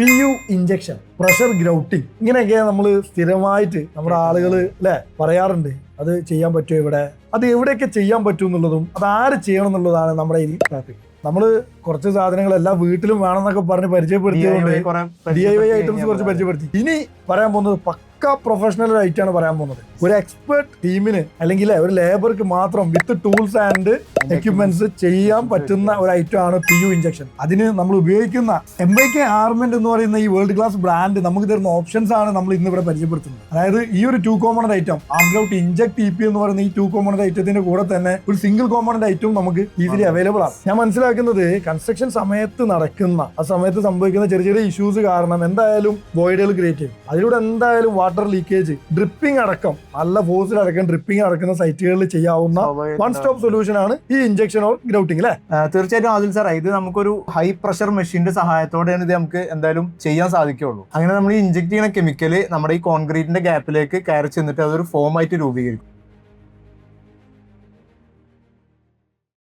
PU injection, pressure grouting, ഇങ്ങനെയൊക്കെ നമ്മൾ സ്ഥിരമായിട്ട് നമ്മുടെ ആളുകൾ അല്ലെ പറയാറുണ്ട്. അത് ചെയ്യാൻ പറ്റുമോ ഇവിടെ, അത് എവിടെയൊക്കെ ചെയ്യാൻ പറ്റും എന്നുള്ളതും അത് ആര് ചെയ്യണം എന്നുള്ളതാണ് നമ്മുടെ ഈ ടോപ്പിക്. നമ്മൾ കുറച്ച് സാധനങ്ങൾ എല്ലാ വീട്ടിലും വേണമെന്നൊക്കെ പറഞ്ഞ് പരിചയപ്പെടുത്തിയതുകൊണ്ട് DIY ഐറ്റംസ് കുറച്ച് പരിചയപ്പെടുത്തി. ഇനി പറയാൻ പോകുന്നത് പക്ക പ്രൊഫഷണൽ ആയിട്ടാണ് പറയാൻ പോകുന്നത്. ഒരു എക്സ്പെർട്ട് ടീമിന് അല്ലെങ്കിൽ ഒരു ലേബർക്ക് മാത്രം വിത്ത് ടൂൾസ് ആൻഡ് എക്യുപ്മെന്റ്സ് ചെയ്യാൻ പറ്റുന്ന ഒരു ഐറ്റം ആണ് PU ഇഞ്ചക്ഷൻ. അതിന് നമ്മൾ ഉപയോഗിക്കുന്ന MYK ആർമെന്റ് എന്ന് പറയുന്ന ഈ വേൾഡ് ക്ലാസ് ബ്രാൻഡ് നമുക്ക് തരുന്ന ഓപ്ഷൻസ് ആണ് നമ്മൾ ഇന്ന് ഇവിടെ പരിചയപ്പെടുത്തുന്നത്. അതായത് ഈ ഒരു 2 കോമ്പണന്റ് ഐറ്റം ആംഗ്രൗട്ട് ഇഞ്ചക്ട് TP എന്ന് പറയുന്ന ഈ 2 കോമ്പണന്റ് ഐറ്റത്തിന്റെ കൂടെ തന്നെ ഒരു സിംഗിൾ കോമ്പണന്റ് ഐറ്റം നമുക്ക് ഈസിലി അവൈലബിൾ ആണ്. ഞാൻ മനസ്സിലാക്കുന്നത് കൺസ്ട്രക്ഷൻ സമയത്ത് നടക്കുന്ന ആ സമയത്ത് സംഭവിക്കുന്ന ചെറിയ ചെറിയ ഇഷ്യൂസ് കാരണം എന്തായാലും വോയിഡുകൾ ക്രിയേറ്റ് ചെയ്യും. അതിലൂടെ എന്തായാലും വാട്ടർ ലീക്കേജ്, ഡ്രിപ്പിംഗ് അടക്കം നല്ല ഫോഴ്സിൽ അടക്കം ഡ്രിപ്പിംഗ് നടക്കുന്ന സൈറ്റുകളിൽ ചെയ്യാവുന്ന വൺ സ്റ്റോപ്പ് സൊല്യൂഷൻ ആണ് ഈ ഇഞ്ചക്ഷൻ ഓർ ഗ്രൗട്ടിംഗ് അല്ലേ? തീർച്ചയായിട്ടും ആദിൽ സാർ, ഇത് നമുക്കൊരു ഹൈ പ്രഷർ മെഷീന്റെ സഹായത്തോടെയാണ് ഇത് നമുക്ക് എന്തായാലും ചെയ്യാൻ സാധിക്കുള്ളൂ. അങ്ങനെ നമ്മൾ ഇഞ്ചക്ട് ചെയ്യുന്ന കെമിക്കല് നമ്മുടെ ഈ കോൺക്രീറ്റിന്റെ ഗ്യാപ്പിലേക്ക് കയറി ചെന്നിട്ട് അതൊരു ഫോം ആയിട്ട് രൂപീകരിക്കും.